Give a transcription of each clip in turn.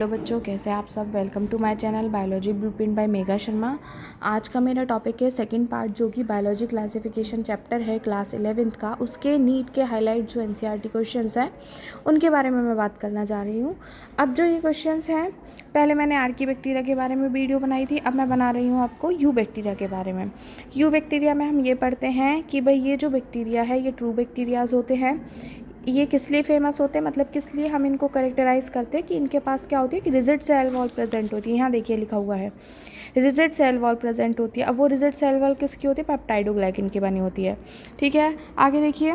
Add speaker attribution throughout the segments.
Speaker 1: Hello बच्चों, कैसे हैं आप सब। Welcome to my channel biology blueprint by Mega Sharma. आज का मेरा टॉपिक है सेकंड पार्ट, जो कि बायोलॉजी क्लासिफिकेशन चैप्टर है क्लास 11th का। उसके नीट के हाईलाइट जो एनसीईआरटी क्वेश्चंस हैं उनके बारे में मैं बात करना चाह रही हूँ। अब जो ये क्वेश्चंस हैं, पहले मैंने आर्की बैक्टीरिया के बारे में वीडियो बनाई थी, अब मैं बना रही हूँ आपको यू बैक्टीरिया के बारे में। यू बैक्टीरिया में हम ये पढ़ते हैं कि भाई ये जो बैक्टीरिया है ये ट्रू बैक्टीरियाज होते हैं। ये किस लिए फेमस होते हैं, मतलब किस लिए हम इनको करेक्टराइज करते हैं कि इनके पास क्या होती है कि रिजिड सेल वॉल प्रेजेंट होती है। यहाँ देखिए लिखा हुआ है रिजिड सेल वॉल प्रेजेंट होती है। अब वो रिजिड सेल वॉल किसकी होती है, पेप्टाइडोग्लाइकिन की बनी होती है। ठीक है, आगे देखिए,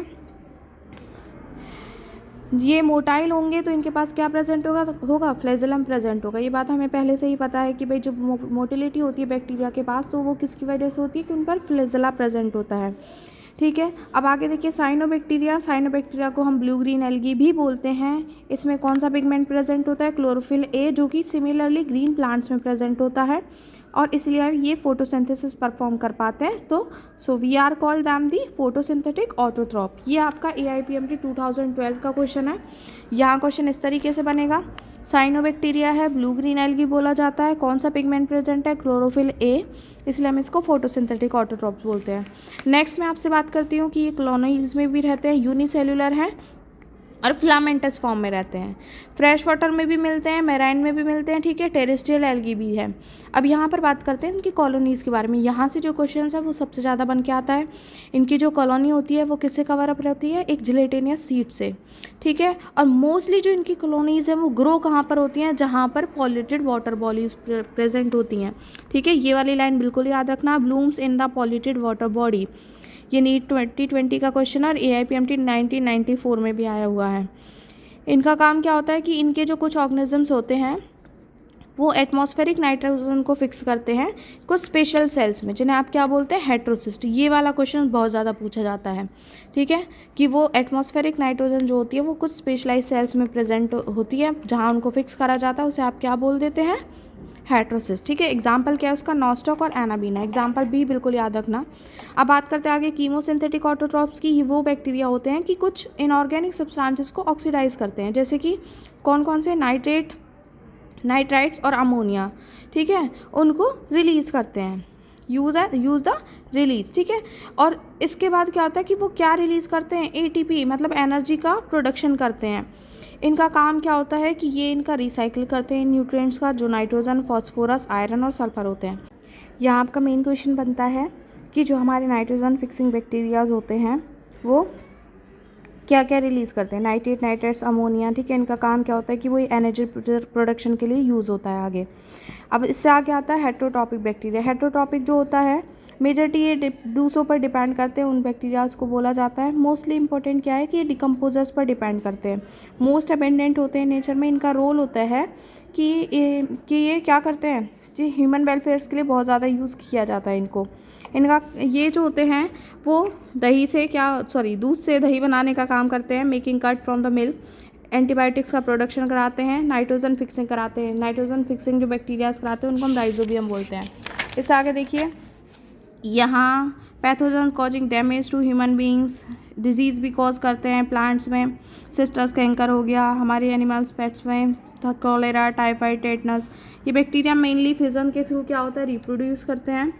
Speaker 1: ये मोटाइल होंगे तो इनके पास क्या प्रेजेंट होगा फ्लैजेलम प्रेजेंट होगा। ये बात हमें पहले से ही पता है कि भाई जो मोटिलिटी होती है बैक्टीरिया के पास, तो वो किसकी वजह से होती है कि उन पर फ्लैजेला प्रेजेंट होता है। ठीक है, अब आगे देखिए साइनोबैक्टीरिया को हम ब्लू ग्रीन एल्गी भी बोलते हैं। इसमें कौन सा पिगमेंट प्रेजेंट होता है, क्लोरोफिल ए, जो कि सिमिलरली ग्रीन प्लांट्स में प्रेजेंट होता है और इसलिए ये फोटोसिंथेसिस परफॉर्म कर पाते हैं। तो so we are called them the photosynthetic autotroph. ये आपका AIPMT 2012 का क्वेश्चन है। यहाँ क्वेश्चन इस तरीके से बनेगा, साइनोबैक्टीरिया है, ब्लू ग्रीन एल्गी बोला जाता है, कौन सा पिगमेंट प्रेजेंट है, क्लोरोफिल ए, इसलिए हम इसको फोटोसिंथेटिक ऑटोट्रॉप्स बोलते हैं। नेक्स्ट मैं आपसे बात करती हूँ कि ये कॉलोनीज में भी रहते हैं, यूनिसेल्युलर हैं और फिलामेंटस फॉर्म में रहते हैं। फ्रेश वाटर में भी मिलते हैं, मैराइन में भी मिलते हैं। ठीक है, टेरेस्ट्रियल एल्गी भी है। अब यहाँ पर बात करते हैं इनकी कॉलोनीज़ के बारे में। यहाँ से जो क्वेश्चन है वो सबसे ज़्यादा बन के आता है। इनकी जो कॉलोनी होती है वो किससे कवर अप रहती है, एक जिलेटिनियस सीड से। ठीक है, और मोस्टली जो इनकी कॉलोनीज़ हैं वो ग्रो कहाँ पर होती हैं, जहाँ पर पॉल्यूटेड वाटर बॉडीज प्रेजेंट होती हैं। ठीक है, ये वाली लाइन बिल्कुल याद रखना, blooms in the polluted water body. ये नीट 2020 का क्वेश्चन और AIPMT 1994 में भी आया हुआ है। इनका काम क्या होता है कि इनके जो कुछ ऑर्गेनिजम्स होते हैं वो एटमॉस्फेरिक नाइट्रोजन को फिक्स करते हैं कुछ स्पेशल सेल्स में, जिन्हें आप क्या बोलते हैं, हेट्रोसिस्ट। ये वाला क्वेश्चन बहुत ज़्यादा पूछा जाता है। ठीक है, कि वो एटमॉस्फेरिक नाइट्रोजन जो होती है वो कुछ स्पेशलाइज सेल्स में प्रेजेंट होती है, जहाँ उनको फिक्स करा जाता है, उसे आप क्या बोल देते हैं, हेट्रोसिस्ट। ठीक है, एग्जाम्पल क्या है उसका, नॉस्टॉक और एनाबीना। एग्जाम्पल भी बिल्कुल याद रखना। अब बात करते हैं आगे कीमोसिंथेटिक ऑटोट्रॉप्स की। ये वो बैक्टीरिया होते हैं कि कुछ इनऑर्गेनिक सब्सटेंसेस को ऑक्सीडाइज करते हैं, जैसे कि कौन कौन से, नाइट्राइट्स और अमोनिया। ठीक है, उनको रिलीज़ करते हैं, यूज़ द रिलीज। ठीक है, और इसके बाद क्या होता है कि वो क्या रिलीज़ करते हैं, ATP, मतलब एनर्जी का प्रोडक्शन करते हैं। इनका काम क्या होता है कि ये इनका रिसाइकिल करते हैं न्यूट्रिएंट्स का, जो नाइट्रोजन, फॉस्फोरस, आयरन और सल्फर होते हैं। यहाँ आपका मेन क्वेश्चन बनता है कि जो हमारे नाइट्रोजन फिक्सिंग बैक्टीरियाज होते हैं वो क्या क्या रिलीज़ करते हैं, नाइट्रेट, नाइट्रेट्स, अमोनिया। ठीक है, इनका काम क्या होता है कि वो एनर्जी प्रोडक्शन के लिए यूज़ होता है आगे। अब इससे आगे आता है हेट्रोट्रॉपिक बैक्टीरिया। हेट्रोट्रॉपिक जो होता है मेजरटी ये दूसरों पर डिपेंड करते हैं, उन बैक्टीरियाज को बोला जाता है। मोस्टली इंपॉर्टेंट क्या है कि ये डिकम्पोजर्स पर डिपेंड करते हैं, मोस्ट अबेंडेंट होते हैं नेचर में। इनका रोल होता है कि ये क्या करते हैं जी, ह्यूमन वेलफेयर्स के लिए बहुत ज़्यादा यूज़ किया जाता है इनको। इनका ये जो होते हैं वो दूध से दही बनाने का काम करते हैं, making curd from the milk. Antibiotics का प्रोडक्शन कराते हैं, नाइट्रोजन फिक्सिंग कराते हैं। नाइट्रोजन फिक्सिंग जो बैक्टीरियाज कराते हैं उनको हम राइजोबियम बोलते हैं। इससे आगे देखिए, यहाँ pathogen causing damage to human beings, disease भी कॉज करते हैं प्लांट्स में। सिस्टस कैंकर हो गया, हमारे एनिमल्स पेट्स में कॉलेरा, टाइफाइड, टेटनस। ये बैक्टीरिया मेनली फिजन के थ्रू क्या होता है, रिप्रोड्यूस करते हैं।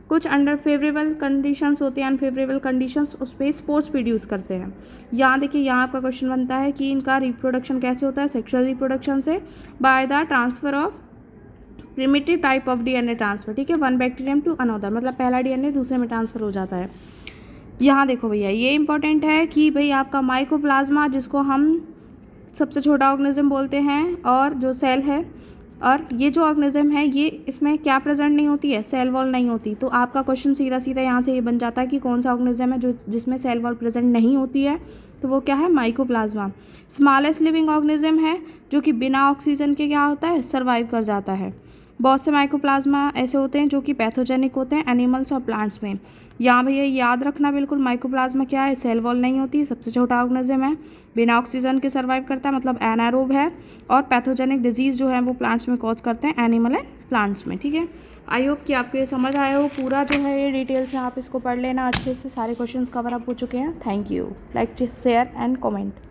Speaker 1: कुछ अंडर फेवरेबल कंडीशंस होते हैं, अनफेवरेबल कंडीशंस, उस पर स्पोर्स प्रोड्यूस करते हैं। यहाँ देखिए, यहाँ आपका क्वेश्चन बनता है कि इनका रिप्रोडक्शन कैसे होता है, सेक्सुअल रिप्रोडक्शन से, by the transfer of primitive type of DNA transfer. ठीक है, वन बैक्टीरियम टू अनदर, मतलब पहला DNA दूसरे में ट्रांसफर हो जाता है। यहाँ देखो भैया, ये इंपॉर्टेंट है कि भाई आपका माइकोप्लाज्मा, जिसको हम सबसे छोटा ऑर्गेनिज्म बोलते हैं, और जो सेल है, और ये जो ऑर्गेनिज्म है ये इसमें क्या प्रेजेंट नहीं होती है, सेल वॉल नहीं होती। तो आपका क्वेश्चन सीधा सीधा यहाँ से ये बन जाता है कि कौन सा ऑर्गेनिज्म है जो जिसमें सेल वॉल प्रेजेंट नहीं होती है, तो वो क्या है, माइकोप्लाज्मा। स्मॉलेस्ट लिविंग ऑर्गेनिज्म है जो कि बिना ऑक्सीजन के क्या होता है, सर्वाइव कर जाता है। बहुत से माइकोप्लाज्मा ऐसे होते हैं जो कि पैथोजेनिक होते हैं एनिमल्स और प्लांट्स में। यहाँ भैया याद रखना बिल्कुल, माइकोप्लाज्मा क्या है, सेल वॉल नहीं होती, सबसे छोटा ऑर्गेनिज्म है, बिना ऑक्सीजन के सर्वाइव करता है, मतलब एनारोब है, और पैथोजेनिक डिजीज़ जो है वो प्लांट्स में कॉज करते हैं, एनिमल एंड प्लांट्स में। ठीक है, आई होप कि आपको ये समझ आया हो। पूरा जो है ये डिटेल से आप इसको पढ़ लेना अच्छे से, सारे क्वेश्चंस कवर अप हो चुके हैं। Thank you. Like, share and comment.